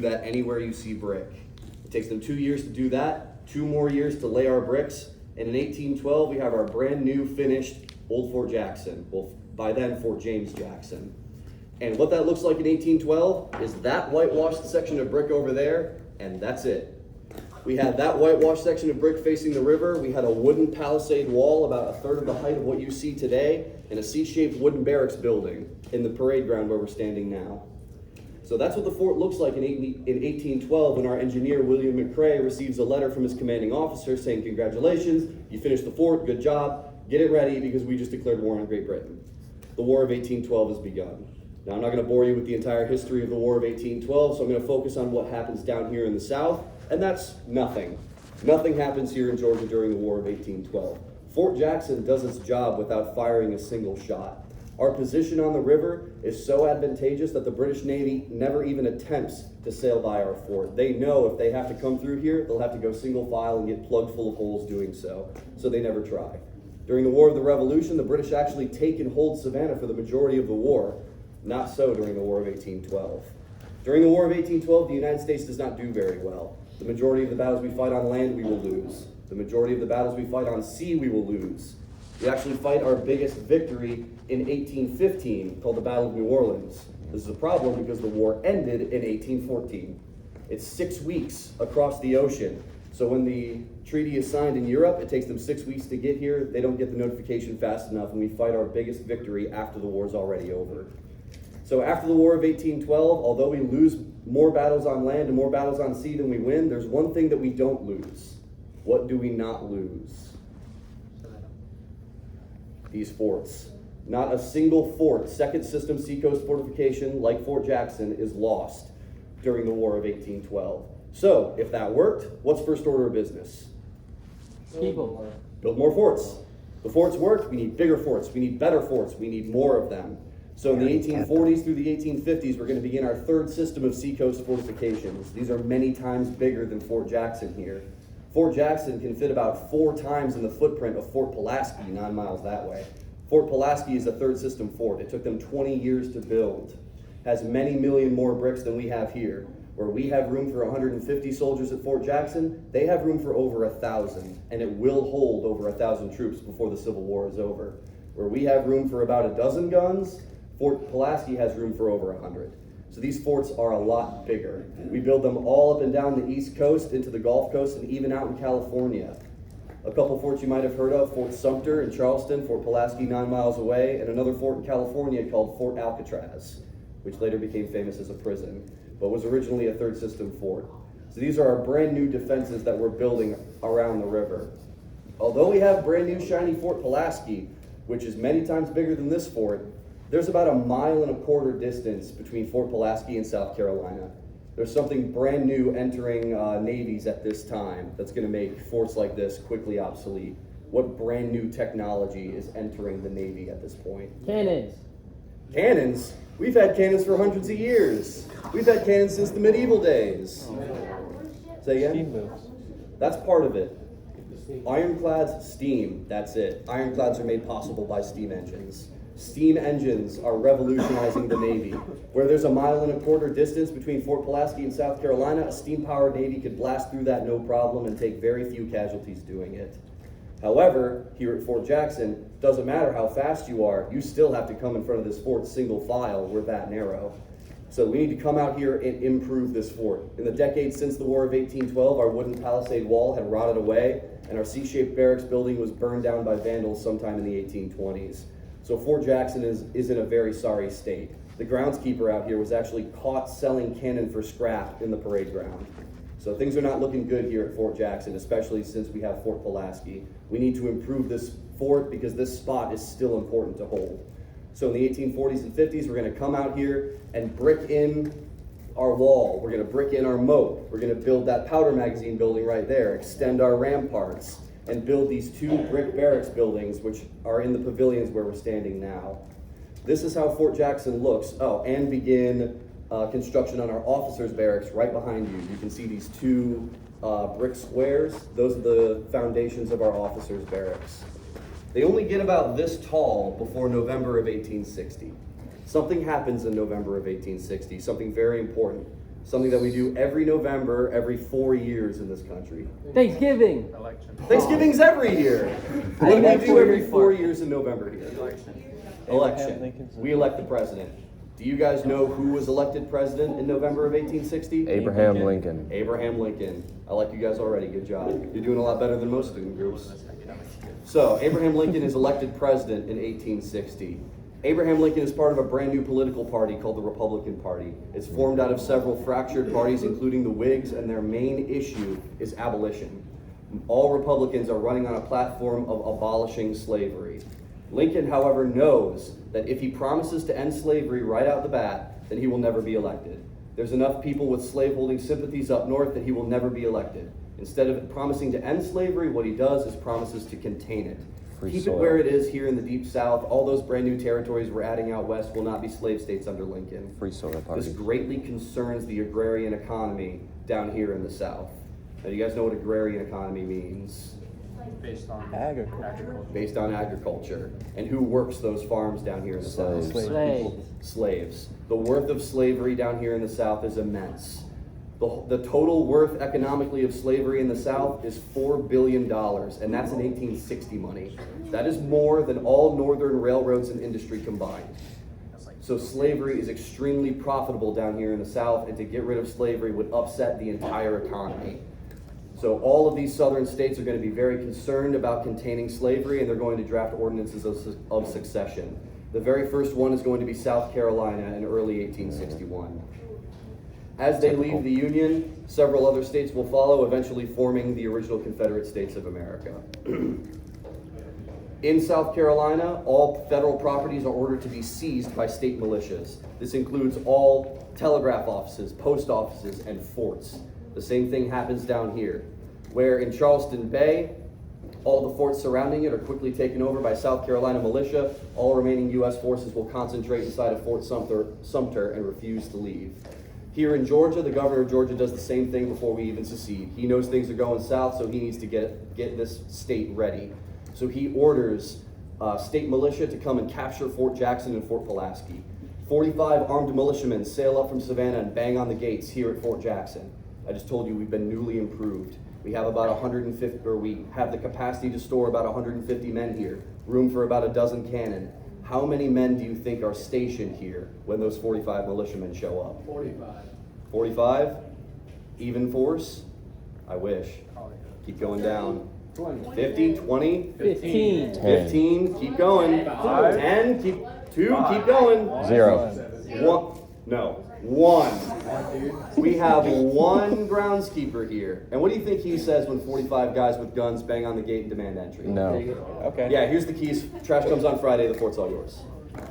that anywhere you see brick. It takes them 2 years to do that, 2 more years to lay our bricks, and in 1812 we have our brand new finished Old Fort Jackson. Well, by then Fort James Jackson. And what that looks like in 1812 is that whitewashed section of brick over there, and that's it. We had that whitewashed section of brick facing the river. We had a wooden palisade wall about a third of the height of what you see today, and a C-shaped wooden barracks building in the parade ground where we're standing now. So that's what the fort looks like in 1812 when our engineer, William McCrae, receives a letter from his commanding officer saying, "Congratulations, you finished the fort, good job, get it ready because we just declared war on Great Britain." The War of 1812 has begun. Now, I'm not going to bore you with the entire history of the War of 1812, so I'm going to focus on what happens down here in the South, and that's nothing. Nothing happens here in Georgia during the War of 1812. Fort Jackson does its job without firing a single shot. Our position on the river is so advantageous that the British Navy never even attempts to sail by our fort. They know if they have to come through here, they'll have to go single file and get plugged full of holes doing so they never try. During the War of the Revolution, the British actually take and hold Savannah for the majority of the war. Not so during the War of 1812. During the War of 1812, the United States does not do very well. The majority of the battles we fight on land, we will lose. The majority of the battles we fight on sea, we will lose. We actually fight our biggest victory in 1815, called the Battle of New Orleans. This is a problem because the war ended in 1814. It's 6 weeks across the ocean. So when the treaty is signed in Europe, it takes them 6 weeks to get here. They don't get the notification fast enough, and we fight our biggest victory after the war's already over. So after the War of 1812, although we lose more battles on land and more battles on sea than we win, there's one thing that we don't lose. What do we not lose? These forts. Not a single fort, second system seacoast fortification like Fort Jackson, is lost during the War of 1812. So, if that worked, what's first order of business? People. Build more forts. The forts work, we need bigger forts, we need better forts, we need more of them. So in the 1840s through the 1850s, we're going to begin our third system of seacoast fortifications. These are many times bigger than Fort Jackson here. Fort Jackson can fit about 4 times in the footprint of Fort Pulaski, 9 miles that way. Fort Pulaski is a third system fort. It took them 20 years to build. Has many million more bricks than we have here. Where we have room for 150 soldiers at Fort Jackson, they have room for over 1,000, and it will hold over 1,000 troops before the Civil War is over. Where we have room for about a dozen guns, Fort Pulaski has room for over 100. So these forts are a lot bigger. We build them all up and down the East Coast, into the Gulf Coast, and even out in California. A couple forts you might have heard of: Fort Sumter in Charleston, Fort Pulaski 9 miles away, and another fort in California called Fort Alcatraz, which later became famous as a prison, but was originally a third system fort. So these are our brand new defenses that we're building around the river. Although we have brand new shiny Fort Pulaski, which is many times bigger than this fort, there's about 1.25 miles distance between Fort Pulaski and South Carolina. There's something brand new entering navies at this time that's going to make forts like this quickly obsolete. What brand new technology is entering the Navy at this point? Cannons. Cannons? We've had cannons for hundreds of years. We've had cannons since the medieval days. Say again? That's part of it. Ironclads, steam, that's it. Ironclads are made possible by steam engines. Steam engines are revolutionizing the Navy. Where there's 1.25 miles distance between Fort Pulaski and South Carolina, a steam-powered Navy could blast through that no problem and take very few casualties doing it. However, here at Fort Jackson, doesn't matter how fast you are, you still have to come in front of this fort single file. We're that narrow. So we need to come out here and improve this fort. In the decades since the War of 1812, our wooden palisade wall had rotted away, and our C-shaped barracks building was burned down by vandals sometime in the 1820s. So Fort Jackson is in a very sorry state. The groundskeeper out here was actually caught selling cannon for scrap in the parade ground. So things are not looking good here at Fort Jackson, especially since we have Fort Pulaski. We need to improve this fort because this spot is still important to hold. So in the 1840s and 50s, we're going to come out here and brick in our wall. We're going to brick in our moat. We're going to build that powder magazine building right there, extend our ramparts, and build these 2 brick barracks buildings, which are in the pavilions where we're standing now. This is how Fort Jackson looks. Oh, and begin construction on our officers' barracks right behind you. You can see these 2 brick squares. Those are the foundations of our officers' barracks. They only get about this tall before November of 1860. Something happens in November of 1860, something very important. something that we do every November, every 4 years in this country. Thanksgiving. Election. Thanksgiving's every year. What do meant we do 4 every years 4 apart. years in November here? Election. Election. We elect the president. Do you guys know who was elected president in November of 1860? Abraham Lincoln. Abraham Lincoln. I like you guys already. Good job. You're doing a lot better than most student groups. So, Abraham Lincoln is elected president in 1860. Abraham Lincoln is part of a brand new political party called the Republican Party. It's formed out of several fractured parties, including the Whigs, and their main issue is abolition. All Republicans are running on a platform of abolishing slavery. Lincoln, however, knows that if he promises to end slavery right out the bat, then he will never be elected. There's enough people with slaveholding sympathies up north that he will never be elected. Instead of promising to end slavery, what he does is promises to contain it. Free Keep soil. it where it is here in the deep south. All those brand new territories we're adding out west will not be slave states under Lincoln. Free soil This party. greatly concerns the agrarian economy down here in the south. Now, you guys know what agrarian economy means? Based on Agriculture. Based on agriculture. And who works those farms down here in the south? Slaves. Slaves. Slaves. The worth of slavery down here in the south is immense. The total worth economically of slavery in the south is $4 billion, and that's in 1860 money. That is more than all northern railroads and industry combined. So slavery is extremely profitable down here in the south, and to get rid of slavery would upset the entire economy. So all of these southern states are going to be very concerned about containing slavery, and they're going to draft ordinances of succession. The very first one is going to be South Carolina in early 1861. As they leave the Union, several other states will follow, eventually forming the original Confederate States of America. In South Carolina, all federal properties are ordered to be seized by state militias. This includes all telegraph offices, post offices, and forts. The same thing happens down here, where in Charleston Bay, all the forts surrounding it are quickly taken over by South Carolina militia. All remaining U.S. forces will concentrate inside of Fort Sumter and refuse to leave. Here in Georgia, the governor of Georgia does the same thing before we even secede. He knows things are going south, so he needs to get this state ready. So he orders state militia to come and capture Fort Jackson and Fort Pulaski. 45 armed militiamen sail up from Savannah and bang on the gates here at Fort Jackson. I just told you we've been newly improved. We have about 150, or we have the capacity to store about 150 men here, room for about a dozen cannon. How many men do you think are stationed here when those 45 militiamen show up? 45. 45? Even force? I wish. Keep going down. 20. 50, 20, 15. 15, keep going. 10, keep 2, keep going. 0. 1, no, 1. We have one groundskeeper here. And what do you think he says when 45 guys with guns bang on the gate and demand entry? No. Okay. Yeah, here's the keys. Trash comes on Friday, the fort's all yours.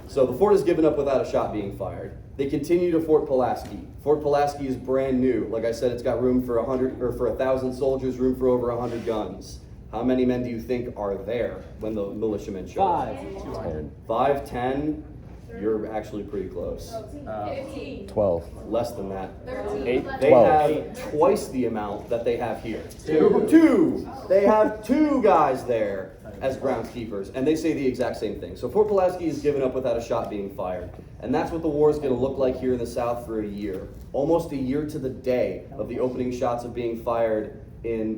So the fort is given up without a shot being fired. They continue to Fort Pulaski. Fort Pulaski is brand new. Like I said, it's got room for 1,000 soldiers, room for over 100 guns. How many men do you think are there when the militiamen show up? 5. 10. 5, 10? You're actually pretty close. 12. Less than that. 8. They 12. have twice the amount that they have here. Two. They have 2 guys there as groundskeepers, and they say the exact same thing. So Fort Pulaski is given up without a shot being fired. And that's what the war is going to look like here in the South for a year. Almost a year to the day of the opening shots of being fired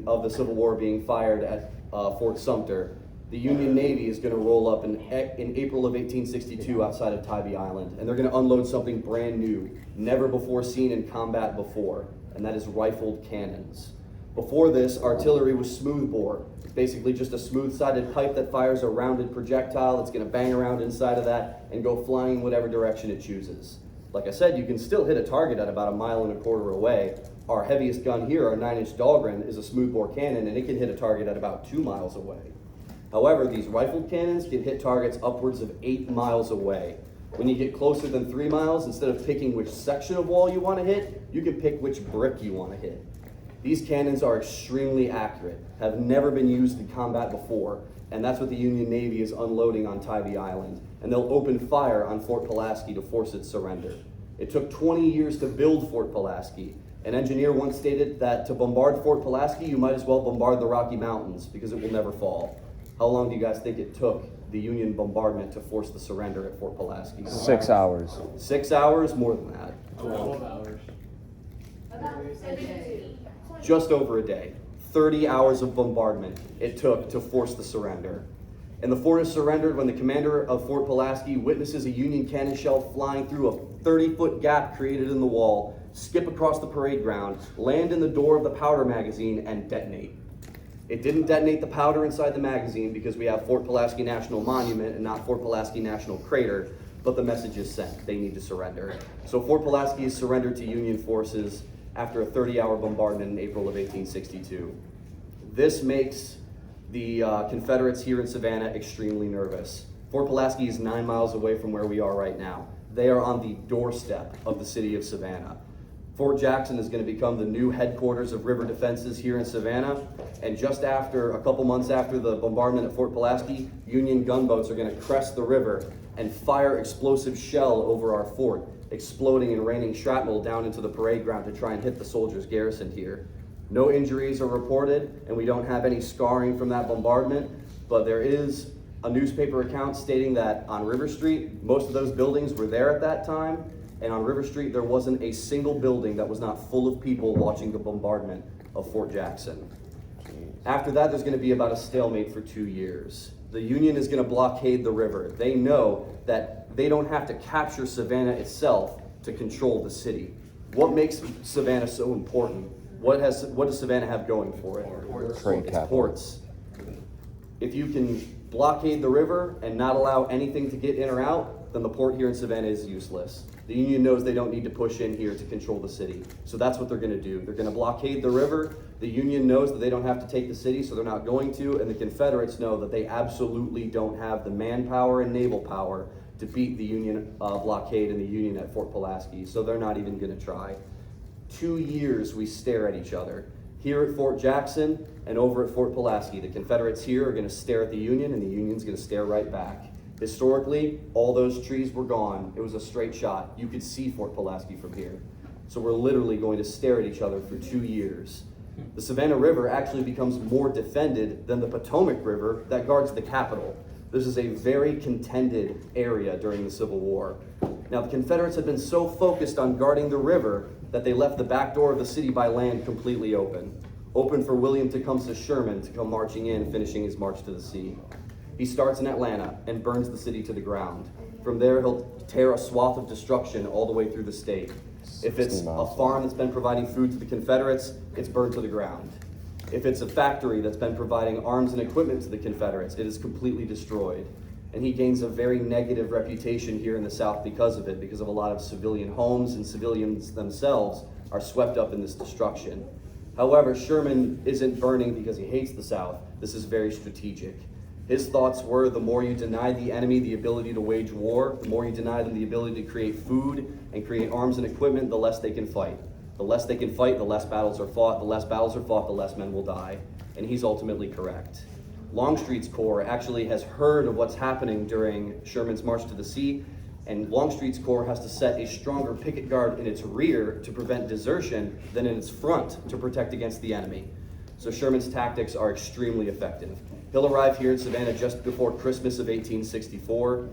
of the Civil War being fired at Fort Sumter. The Union Navy is going to roll up in April of 1862 outside of Tybee Island, and they're going to unload something brand new, never before seen in combat before, and that is rifled cannons. Before this, artillery was smoothbore. It's basically just a smooth-sided pipe that fires a rounded projectile that's going to bang around inside of that and go flying in whatever direction it chooses. Like I said, you can still hit a target at about 1.25 miles away. Our heaviest gun here, our 9-inch Dahlgren, is a smoothbore cannon, and it can hit a target at about 2 miles away. However, these rifled cannons can hit targets upwards of 8 miles away. When you get closer than 3 miles, instead of picking which section of wall you want to hit, you can pick which brick you want to hit. These cannons are extremely accurate, have never been used in combat before, and that's what the Union Navy is unloading on Tybee Island. And they'll open fire on Fort Pulaski to force its surrender. It took 20 years to build Fort Pulaski. An engineer once stated that to bombard Fort Pulaski, you might as well bombard the Rocky Mountains because it will never fall. How long do you guys think it took the Union bombardment to force the surrender at Fort Pulaski? 6 hours. 6 hours? More than that. 12 hours. Just over a day. 30 hours of bombardment it took to force the surrender. And the fort is surrendered when the commander of Fort Pulaski witnesses a Union cannon shell flying through a 30-foot gap created in the wall, skip across the parade ground, land in the door of the powder magazine, and detonate. It didn't detonate the powder inside the magazine because we have Fort Pulaski National Monument and not Fort Pulaski National Crater, but the message is sent. They need to surrender. So Fort Pulaski is surrendered to Union forces after a 30-hour bombardment in April of 1862. This makes the Confederates here in Savannah extremely nervous. Fort Pulaski is 9 miles away from where we are right now. They are on the doorstep of the city of Savannah. Fort Jackson is going to become the new headquarters of river defenses here in Savannah. And just after, a couple months after the bombardment at Fort Pulaski, Union gunboats are going to crest the river and fire explosive shell over our fort, exploding and raining shrapnel down into the parade ground to try and hit the soldiers garrisoned here. No injuries are reported, and we don't have any scarring from that bombardment, but there is a newspaper account stating that on River Street, most of those buildings were there at that time, and on River Street there wasn't a single building that was not full of people watching the bombardment of Fort Jackson. After that, there's going to be about a stalemate for 2 years. The Union is going to blockade the river. They know that they don't have to capture Savannah itself to control the city. What makes Savannah so important? What does Savannah have going for it? Trade It's capital. ports. If you can blockade the river and not allow anything to get in or out, then the port here in Savannah is useless. The Union knows they don't need to push in here to control the city. So that's what they're going to do. They're going to blockade the river. The Union knows that they don't have to take the city, so they're not going to. And the Confederates know that they absolutely don't have the manpower and naval power to beat the Union blockade and the Union at Fort Pulaski. So they're not even going to try. 2 years we stare at each other. Here at Fort Jackson and over at Fort Pulaski, the Confederates here are going to stare at the Union, and the Union's going to stare right back. Historically, all those trees were gone. It was a straight shot. You could see Fort Pulaski from here. So we're literally going to stare at each other for 2 years. The Savannah River actually becomes more defended than the Potomac River that guards the Capitol. This is a very contended area during the Civil War. Now, the Confederates had been so focused on guarding the river that they left the back door of the city by land completely open for William Tecumseh Sherman to come marching in, finishing his march to the sea. He starts in Atlanta and burns the city to the ground. From there, he'll tear a swath of destruction all the way through the state. If it's a farm that's been providing food to the Confederates, it's burned to the ground. If it's a factory that's been providing arms and equipment to the Confederates, it is completely destroyed. And he gains a very negative reputation here in the South because of it, because of a lot of civilian homes, and civilians themselves are swept up in this destruction. However, Sherman isn't burning because he hates the South. This is very strategic. His thoughts were, the more you deny the enemy the ability to wage war, the more you deny them the ability to create food and create arms and equipment, the less they can fight. The less they can fight, the less battles are fought. The less battles are fought, the less men will die. And he's ultimately correct. Longstreet's Corps actually has heard of what's happening during Sherman's march to the sea, and Longstreet's Corps has to set a stronger picket guard in its rear to prevent desertion than in its front to protect against the enemy. So Sherman's tactics are extremely effective. He'll arrive here in Savannah just before Christmas of 1864,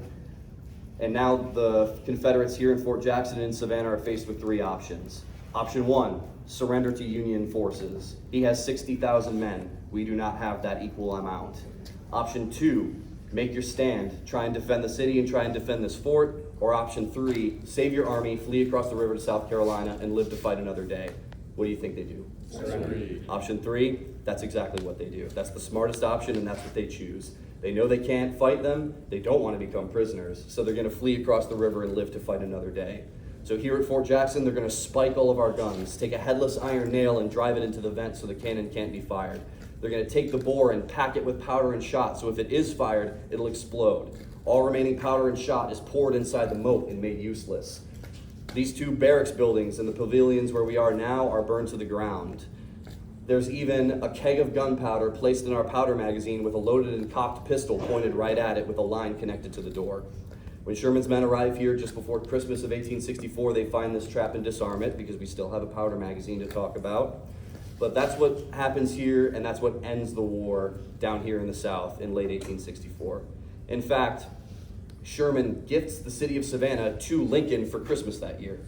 and now the Confederates here in Fort Jackson and Savannah are faced with 3 options. Option 1, surrender to Union forces. He has 60,000 men. We do not have that equal amount. Option 2, make your stand. Try and defend the city and try and defend this fort. Or option 3, save your army, flee across the river to South Carolina, and live to fight another day. What do you think they do? Surrender. Option 3, that's exactly what they do. That's the smartest option, and that's what they choose. They know they can't fight them. They don't want to become prisoners. So they're going to flee across the river and live to fight another day. So here at Fort Jackson, they're going to spike all of our guns, take a headless iron nail and drive it into the vent so the cannon can't be fired. They're going to take the bore and pack it with powder and shot, so if it is fired, it'll explode. All remaining powder and shot is poured inside the moat and made useless. These 2 barracks buildings and the pavilions where we are now are burned to the ground. There's even a keg of gunpowder placed in our powder magazine with a loaded and cocked pistol pointed right at it with a line connected to the door. When Sherman's men arrive here just before Christmas of 1864, they find this trap and disarm it because we still have a powder magazine to talk about. But that's what happens here, and that's what ends the war down here in the South in late 1864. In fact, Sherman gifts the city of Savannah to Lincoln for Christmas that year.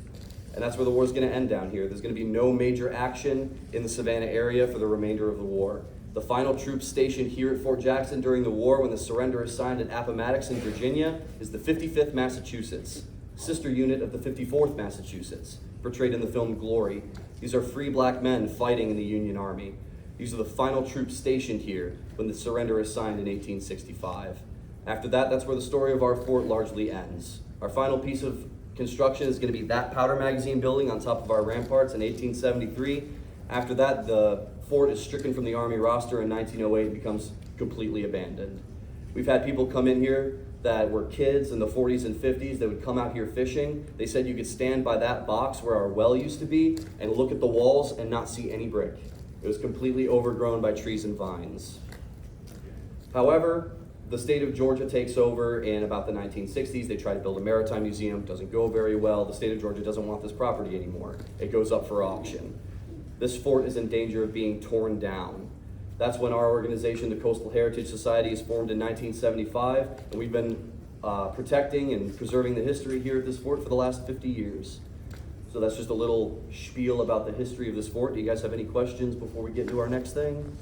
And that's where the war's gonna end down here. There's gonna be no major action in the Savannah area for the remainder of the war. The final troops stationed here at Fort Jackson during the war when the surrender is signed at Appomattox in Virginia is the 55th Massachusetts, sister unit of the 54th Massachusetts, portrayed in the film Glory. These are free black men fighting in the Union Army. These are the final troops stationed here when the surrender is signed in 1865. After that, that's where the story of our fort largely ends. Our final piece of construction is going to be that powder magazine building on top of our ramparts in 1873. After that, the fort is stricken from the Army roster in 1908 and becomes completely abandoned. We've had people come in here that were kids in the 40s and 50s that would come out here fishing. They said you could stand by that box where our well used to be and look at the walls and not see any brick. It was completely overgrown by trees and vines. However, the state of Georgia takes over in about the 1960s. They try to build a maritime museum. Doesn't go very well. The state of Georgia doesn't want this property anymore. It goes up for auction. This fort is in danger of being torn down. That's when our organization, the Coastal Heritage Society, is formed in 1975, and we've been protecting and preserving the history here at this fort for the last 50 years. So that's just a little spiel about the history of this fort. Do you guys have any questions before we get to our next thing?